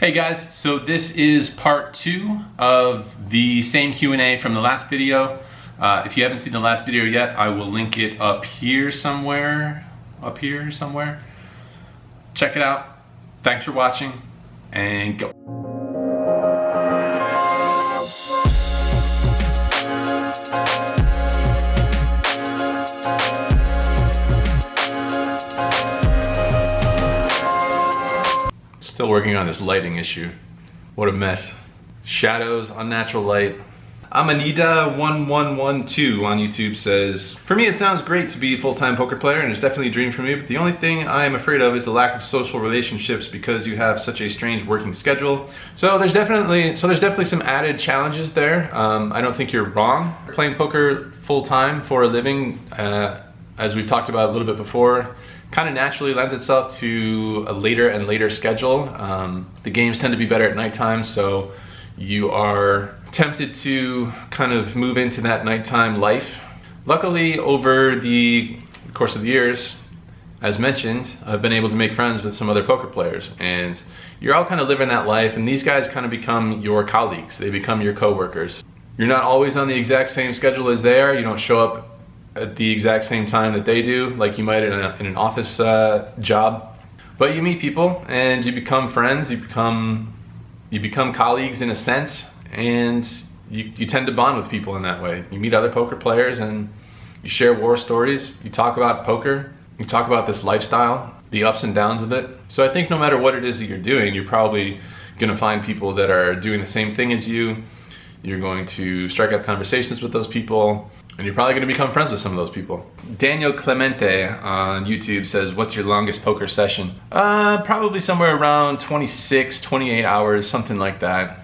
Hey guys, so this is part 2 of the same Q&A from the last video. If you haven't seen the last video yet, I will link it up here somewhere. Check it out. Thanks for watching, and go. Still working on this lighting issue. What a mess. Shadows, unnatural light. Amanita1112 on YouTube says, for me it sounds great to be a full-time poker player and it's definitely a dream for me, but the only thing I am afraid of is the lack of social relationships because you have such a strange working schedule. So there's definitely some added challenges there. I don't think you're wrong. Playing poker full-time for a living, as we've talked about a little bit before, kind of naturally lends itself to a later and later schedule. The games tend to be better at nighttime, so you are tempted to kind of move into that nighttime life. Luckily, over the course of the years, as mentioned, I've been able to make friends with some other poker players, and you're all kind of living that life, and these guys kind of become your colleagues. They become your co-workers. You're not always on the exact same schedule as they are. You don't show up at the exact same time that they do, like you might in an office job. But you meet people and you become friends, you become colleagues in a sense, and you tend to bond with people in that way. You meet other poker players and you share war stories, you talk about poker, you talk about this lifestyle, the ups and downs of it. So I think no matter what it is that you're doing, you're probably gonna find people that are doing the same thing as you. You're going to strike up conversations with those people, and you're probably going to become friends with some of those people. Daniel Clemente on YouTube says, what's your longest poker session? Probably somewhere around 26, 28 hours, something like that.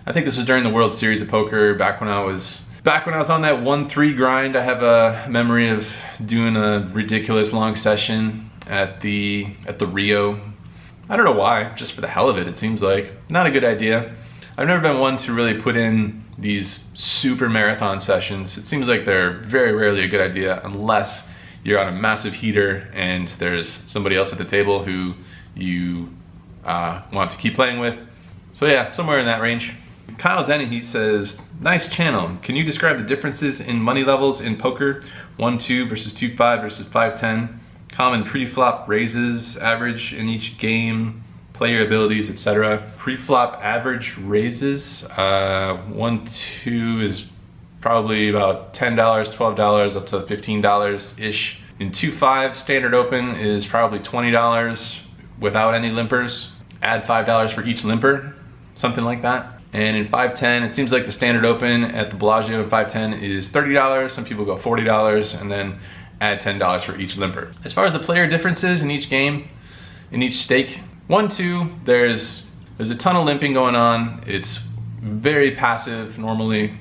I think this was during the World Series of Poker, back when I was on that 1-3 grind. I have a memory of doing a ridiculous long session at the Rio. I don't know why, just for the hell of it, it seems like. Not a good idea. I've never been one to really put in these super marathon sessions. It seems like they're very rarely a good idea unless you're on a massive heater and there's somebody else at the table who you want to keep playing with. So yeah, somewhere in that range. Kyle Denny, he says, nice channel. Can you describe the differences in money levels in poker? 1-2 versus 2-5 versus 5-10. Common pre-flop raises, average in each game, player abilities, etc. Pre-flop average raises, 1-2 is probably about $10, $12, up to $15-ish. In 2-5, standard open is probably $20 without any limpers. Add $5 for each limper, something like that. And in 5-10, it seems like the standard open at the Bellagio in 5-10 is $30. Some people go $40, and then add $10 for each limper. As far as the player differences in each game, in each stake, 1-2, there's a ton of limping going on. It's very passive normally.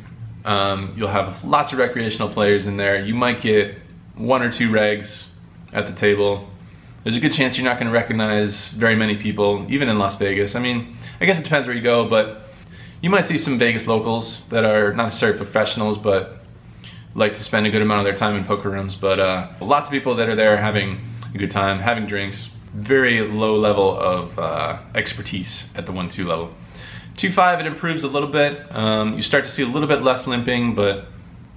You'll have lots of recreational players in there. You might get 1 or 2 regs at the table. There's a good chance you're not going to recognize very many people, even in Las Vegas. I mean, I guess it depends where you go, but you might see some Vegas locals that are not necessarily professionals, but like to spend a good amount of their time in poker rooms. But lots of people that are there having a good time, having drinks. Very low level of expertise at the 1-2 level. 2-5, it improves a little bit. You start to see a little bit less limping, but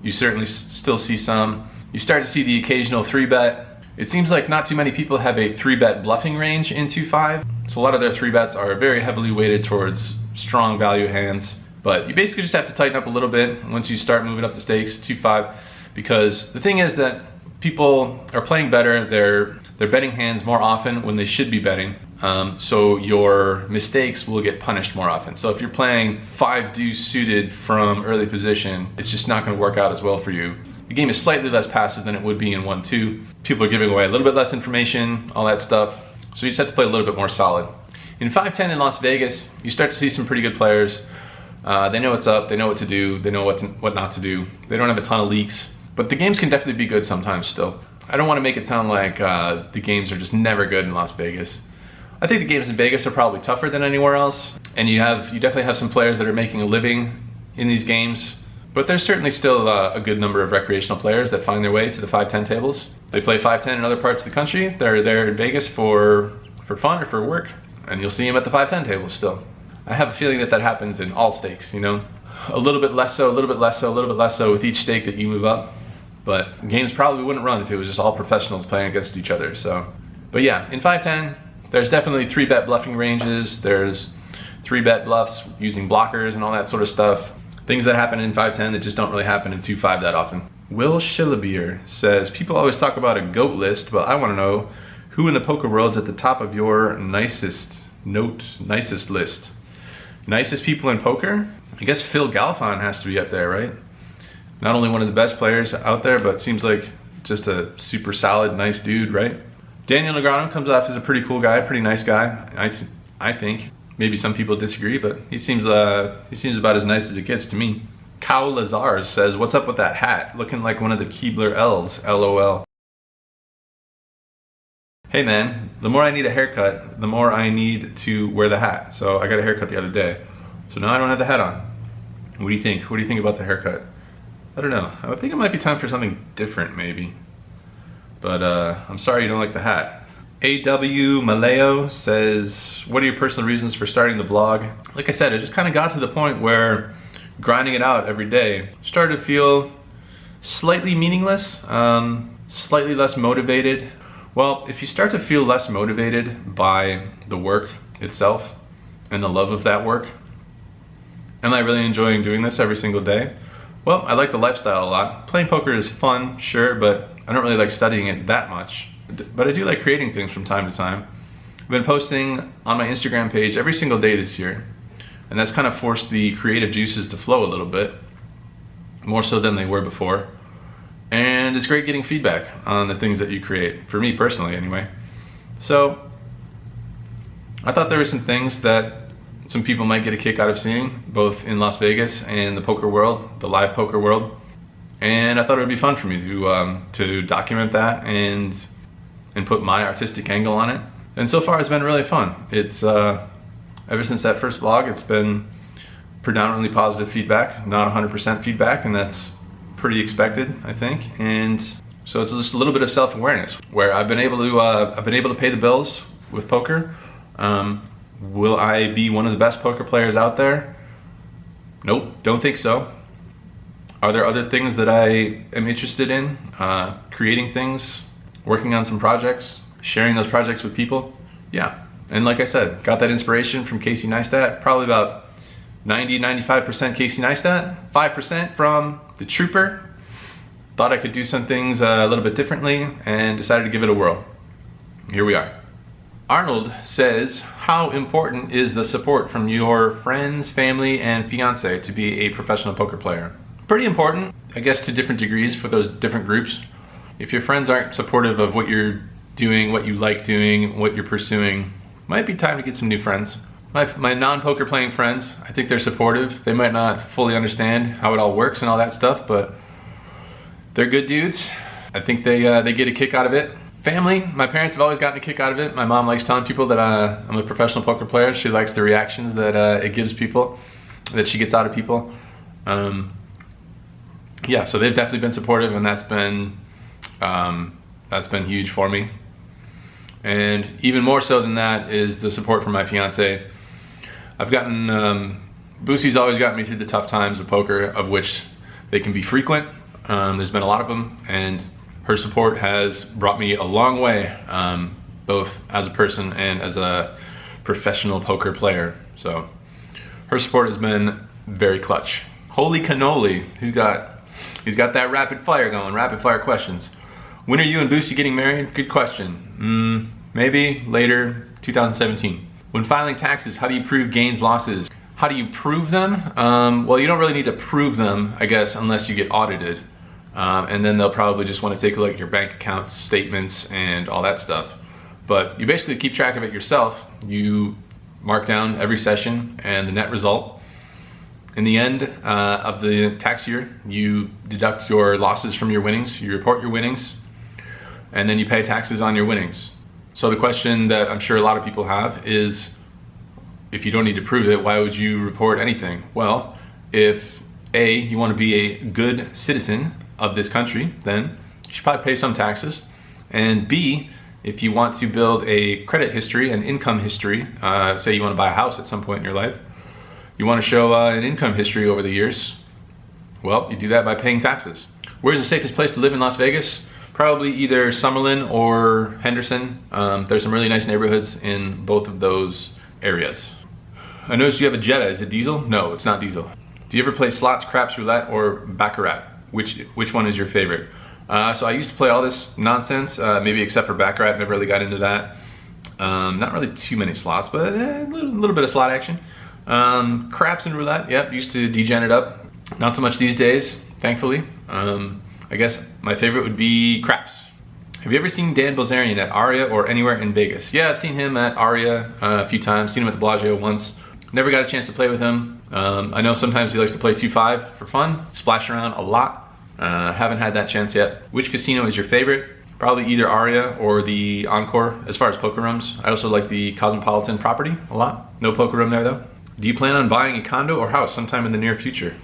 you certainly still see some. You start to see the occasional 3-bet. It seems like not too many people have a 3-bet bluffing range in 2-5. So a lot of their 3-bets are very heavily weighted towards strong value hands. But you basically just have to tighten up a little bit once you start moving up the stakes, 2-5. Because the thing is that people are playing better. They're betting hands more often when they should be betting, so your mistakes will get punished more often. So if you're playing 5 deuce suited from early position, it's just not going to work out as well for you. The game is slightly less passive than it would be in 1-2. People are giving away a little bit less information, all that stuff, so you just have to play a little bit more solid. In 5-10 in Las Vegas, you start to see some pretty good players. They know what's up, they know what to do, they know what not to do. They don't have a ton of leaks, but the games can definitely be good sometimes still. I don't want to make it sound like the games are just never good in Las Vegas. I think the games in Vegas are probably tougher than anywhere else, and you definitely have some players that are making a living in these games, but there's certainly still a good number of recreational players that find their way to the 5-10 tables. They play 5-10 in other parts of the country. They're there in Vegas for fun or for work, and you'll see them at the 5-10 tables still. I have a feeling that that happens in all stakes, you know? A little bit less so, a little bit less so, a little bit less so with each stake that you move up. But games probably wouldn't run if it was just all professionals playing against each other, so. But yeah, in 510, there's definitely 3-bet bluffing ranges. There's 3-bet bluffs using blockers and all that sort of stuff. Things that happen in 510 that just don't really happen in 2-5 that often. Will Shillabeer says, people always talk about a GOAT list, but I want to know who in the poker world's at the top of your nicest list. Nicest people in poker? I guess Phil Galfond has to be up there, right? Not only one of the best players out there, but seems like just a super solid, nice dude, right? Daniel Negreanu comes off as a pretty cool guy, pretty nice guy, I think. Maybe some people disagree, but he seems about as nice as it gets to me. Cow Lazars says, what's up with that hat? Looking like one of the Keebler elves, LOL. Hey man, the more I need a haircut, the more I need to wear the hat. So I got a haircut the other day. So now I don't have the hat on. What do you think? What do you think about the haircut? I don't know. I think it might be time for something different maybe. But I'm sorry you don't like the hat. AW Maleo says, what are your personal reasons for starting the blog? Like I said, it just kind of got to the point where grinding it out every day started to feel slightly meaningless, slightly less motivated. Well, if you start to feel less motivated by the work itself and the love of that work, am I really enjoying doing this every single day? Well, I like the lifestyle a lot. Playing poker is fun, sure, but I don't really like studying it that much. But I do like creating things from time to time. I've been posting on my Instagram page every single day this year, and that's kind of forced the creative juices to flow a little bit, more so than they were before. And it's great getting feedback on the things that you create, for me personally anyway. So I thought there were some things that some people might get a kick out of seeing, both in Las Vegas and the poker world, the live poker world. And I thought it would be fun for me to document that and put my artistic angle on it. And so far it's been really fun. It's ever since that first vlog, it's been predominantly positive feedback, not 100% feedback, and that's pretty expected, I think. And so it's just a little bit of self-awareness where I've been able to pay the bills with poker. Will I be one of the best poker players out there? Nope, don't think so. Are there other things that I am interested in? Creating things, working on some projects, sharing those projects with people? Yeah, and like I said, got that inspiration from Casey Neistat, probably about 90-95% Casey Neistat, 5% from the Trooper. Thought I could do some things a little bit differently and decided to give it a whirl. Here we are. Arnold says, how important is the support from your friends, family, and fiance to be a professional poker player? Pretty important, I guess, to different degrees for those different groups. If your friends aren't supportive of what you're doing, what you like doing, what you're pursuing, might be time to get some new friends. My non-poker playing friends, I think they're supportive. They might not fully understand how it all works and all that stuff, but they're good dudes. I think they get a kick out of it. Family, my parents have always gotten a kick out of it. My mom likes telling people that I'm a professional poker player. She likes the reactions that it gives people, that she gets out of people. Yeah, so they've definitely been supportive, and that's been huge for me. And even more so than that is the support from my fiance. I've gotten, Boosie's always gotten me through the tough times of poker, of which they can be frequent. There's been a lot of them, and her support has brought me a long way, both as a person and as a professional poker player. So her support has been very clutch. Holy cannoli, he's got that rapid fire going, rapid fire questions. When are you and Boosie getting married? Good question. Maybe later, 2017. When filing taxes, how do you prove gains, losses? How do you prove them? Well, you don't really need to prove them, I guess, unless you get audited. And then they'll probably just want to take a look at your bank accounts, statements, and all that stuff. But you basically keep track of it yourself. You mark down every session and the net result. In the end of the tax year, you deduct your losses from your winnings, you report your winnings, and then you pay taxes on your winnings. So the question that I'm sure a lot of people have is, if you don't need to prove it, why would you report anything? Well, if A, you want to be a good citizen of this country, then you should probably pay some taxes. And B, If you want to build a credit history, an income history, say you want to buy a house at some point in your life, you want to show an income history over the years, well, you do that by paying taxes. Where's the safest place to live in Las Vegas? Probably either Summerlin or Henderson. There's some really nice neighborhoods in both of those areas. I noticed you have a Jetta. Is it diesel? No, it's not diesel. Do you ever play slots, craps, roulette, or baccarat? Which one is your favorite? So I used to play all this nonsense, maybe except for baccarat. Never really got into that. Not really too many slots, but a little bit of slot action. Craps and roulette, yep, used to degen it up. Not so much these days, thankfully. I guess my favorite would be craps. Have you ever seen Dan Bilzerian at Aria or anywhere in Vegas? Yeah, I've seen him at Aria a few times, seen him at the Bellagio once. Never got a chance to play with him. I know sometimes he likes to play 2-5 for fun, splash around a lot. Haven't had that chance yet. Which casino is your favorite? Probably either Aria or the Encore as far as poker rooms. I also like the Cosmopolitan property a lot. No poker room there though. Do you plan on buying a condo or house sometime in the near future?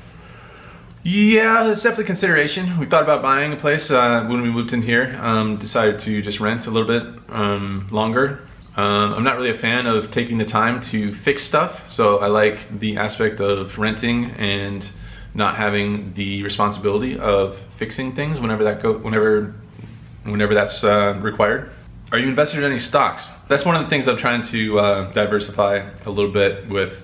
Yeah, it's definitely consideration. We thought about buying a place when we moved in here. Decided to just rent a little bit longer. I'm not really a fan of taking the time to fix stuff, so I like the aspect of renting and not having the responsibility of fixing things whenever that's required. Are you invested in any stocks? That's one of the things I'm trying to diversify a little bit with,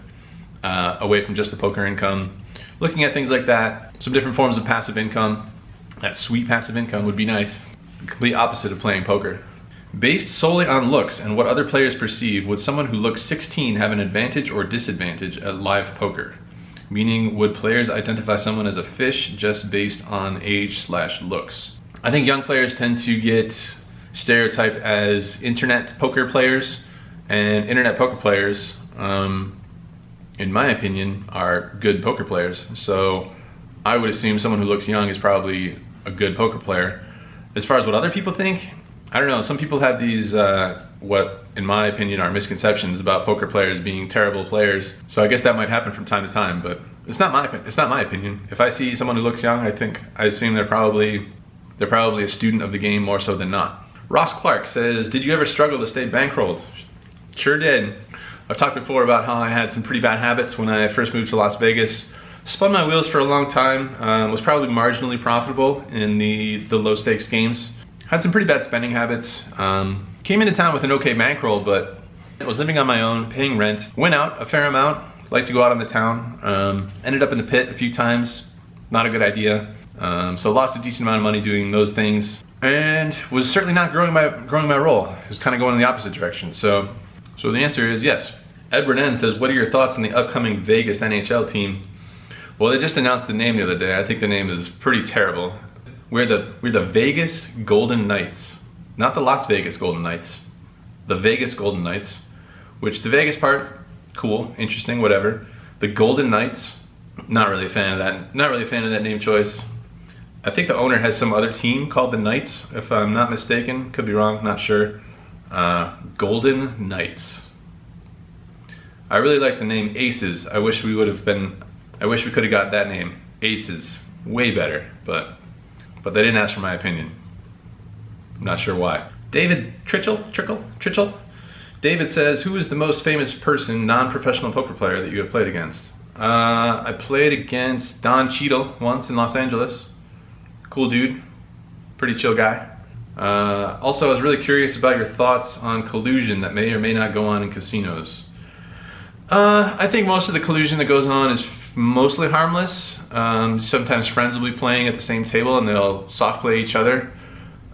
away from just the poker income. Looking at things like that, some different forms of passive income. That sweet passive income would be nice. The complete opposite of playing poker. Based solely on looks and what other players perceive, would someone who looks 16 have an advantage or disadvantage at live poker? Meaning, would players identify someone as a fish just based on age/looks? I think young players tend to get stereotyped as internet poker players, and internet poker players, in my opinion, are good poker players. So I would assume someone who looks young is probably a good poker player. As far as what other people think, I don't know. Some people have these, what in my opinion are misconceptions about poker players being terrible players. So I guess that might happen from time to time, but it's not my opinion. If I see someone who looks young, I assume they're probably a student of the game more so than not. Ross Clark says, did you ever struggle to stay bankrolled? Sure did. I've talked before about how I had some pretty bad habits when I first moved to Las Vegas. Spun my wheels for a long time, was probably marginally profitable in the low stakes games. Had some pretty bad spending habits. Came into town with an okay bankroll, but I was living on my own, paying rent. Went out a fair amount, liked to go out on the town. Ended up in the pit a few times, not a good idea. So lost a decent amount of money doing those things, and was certainly not growing my roll. It was kind of going in the opposite direction. So the answer is yes. Ed Brennan says, what are your thoughts on the upcoming Vegas NHL team? Well, they just announced the name the other day. I think the name is pretty terrible. We're the Vegas Golden Knights. Not the Las Vegas Golden Knights. The Vegas Golden Knights. Which the Vegas part, cool, interesting, whatever. The Golden Knights, not really a fan of that. Not really a fan of that name choice. I think the owner has some other team called the Knights, if I'm not mistaken. Could be wrong, not sure. Golden Knights. I really like the name Aces. I wish we could have got that name. Aces. Way better, but they didn't ask for my opinion. I'm not sure why. David Trichel? David says, who is the most famous person, non-professional poker player that you have played against? I played against Don Cheadle once in Los Angeles. Cool dude, pretty chill guy. Also, I was really curious about your thoughts on collusion that may or may not go on in casinos. I think most of the collusion that goes on is mostly harmless. Sometimes friends will be playing at the same table and they'll soft play each other.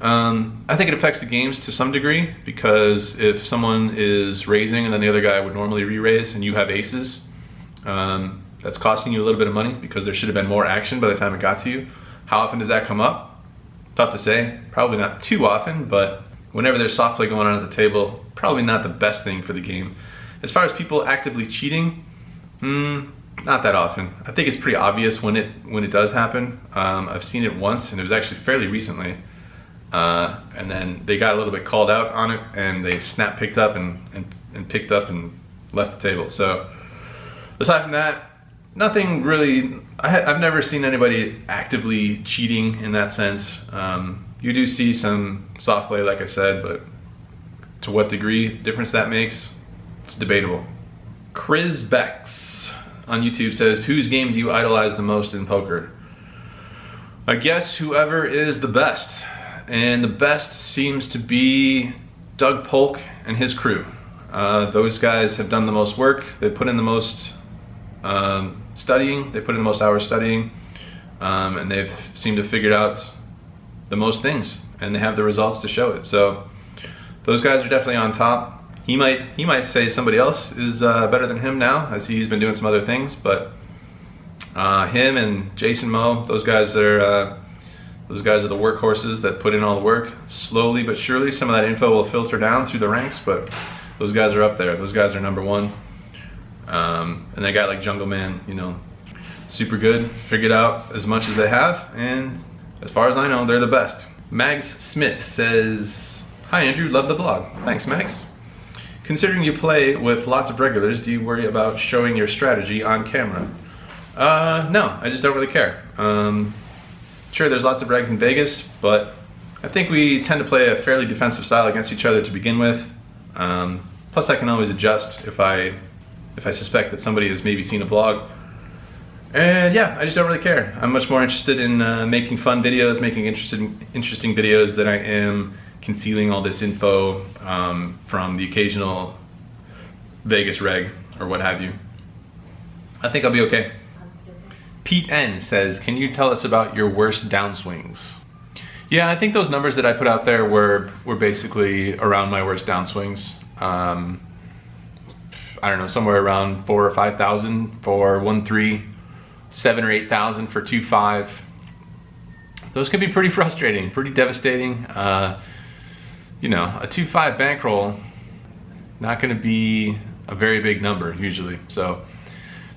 I think it affects the games to some degree, because if someone is raising and then the other guy would normally re-raise and you have aces, that's costing you a little bit of money because there should have been more action by the time it got to you. How often does that come up? Tough to say. Probably not too often, but whenever there's soft play going on at the table, probably not the best thing for the game. As far as people actively cheating, not that often. I think it's pretty obvious when it does happen. I've seen it once, and it was actually fairly recently. And then they got a little bit called out on it, and they picked up and left the table. So aside from that, nothing really. I've never seen anybody actively cheating in that sense. You do see some soft play, like I said, but To what degree difference that makes, it's debatable. Chris Bex on YouTube says, whose game do you idolize the most in poker? I guess whoever is the best. And the best seems to be Doug Polk and his crew. Those guys have done the most work. They put in the most studying. They put in the most hours studying. And they've seemed to have figured out the most things. And they have the results to show it. So those guys are definitely on top. He might say somebody else is better than him now, as he's been doing some other things. But him and Jason Moe, those guys are the workhorses that put in all the work. Slowly but surely, some of that info will filter down through the ranks, but those guys are up there. Those guys are number one. And that guy like Jungle Man, you know, super good. Figured out as much as they have, and as far as I know, they're the best. Mags Smith says, "Hi Andrew, love the vlog." Thanks, Mags. Considering you play with lots of regulars, do you worry about showing your strategy on camera? No, I just don't really care. Sure, there's lots of regs in Vegas, but I think we tend to play a fairly defensive style against each other to begin with. Plus I can always adjust if I suspect that somebody has maybe seen a vlog. And yeah, I just don't really care. I'm much more interested in making fun videos, making interesting videos than I am concealing all this info from the occasional Vegas reg or what have you. I think I'll be okay. Pete N says, can you tell us about your worst downswings? Yeah, I think those numbers that I put out there were basically around my worst downswings. I don't know, somewhere around 4,000 or 5,000 for 1-3, 7,000 or 8,000 for 2-5. Those can be pretty frustrating, pretty devastating. You know, a 2-5 bankroll, not going to be a very big number usually. So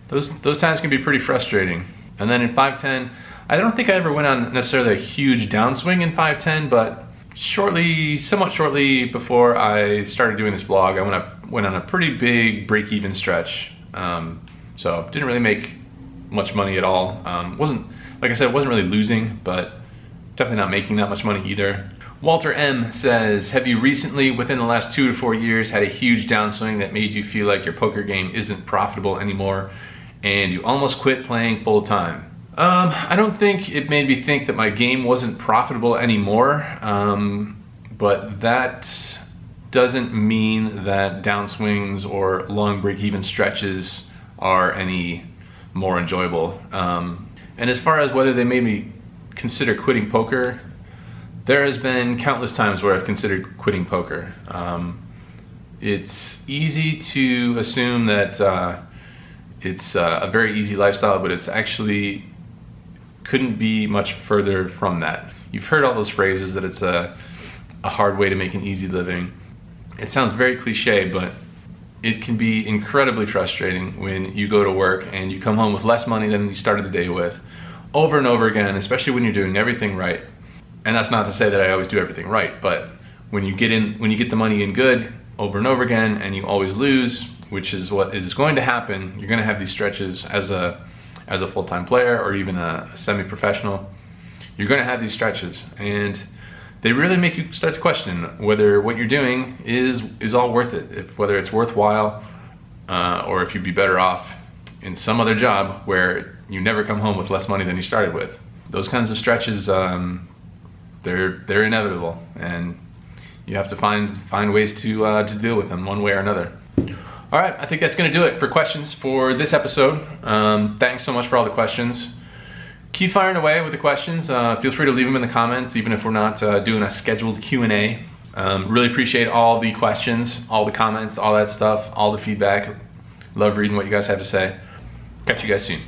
those times can be pretty frustrating. And then in 5-10, I don't think I ever went on necessarily a huge downswing in 5-10, but somewhat shortly before I started doing this vlog, I went on a pretty big break-even stretch. So didn't really make much money at all. Like I said, wasn't really losing, but definitely not making that much money either. Walter M says, have you recently, within the last 2 to 4 years, had a huge downswing that made you feel like your poker game isn't profitable anymore and you almost quit playing full time? I don't think it made me think that my game wasn't profitable anymore, but that doesn't mean that downswings or long break-even stretches are any more enjoyable. And as far as whether they made me consider quitting poker, there has been countless times where I've considered quitting poker. It's easy to assume that it's a very easy lifestyle, but it's actually couldn't be much further from that. You've heard all those phrases that it's a hard way to make an easy living. It sounds very cliche, but it can be incredibly frustrating when you go to work and you come home with less money than you started the day with, over and over again, especially when you're doing everything right. And that's not to say that I always do everything right, but when you get the money in good over and over again and you always lose, which is what is going to happen, you're gonna have these stretches as a full-time player or even a semi-professional. You're gonna have these stretches, and they really make you start to question whether what you're doing is all worth it, whether it's worthwhile, or if you'd be better off in some other job where you never come home with less money than you started with. Those kinds of stretches, they're inevitable, and you have to find ways to deal with them one way or another. All right, I think that's gonna do it for questions for this episode. Thanks so much for all the questions. Keep firing away with the questions. Feel free to leave them in the comments, even if we're not doing a scheduled Q&A. Really appreciate all the questions, all the comments, all that stuff, all the feedback. Love reading what you guys have to say. Catch you guys soon.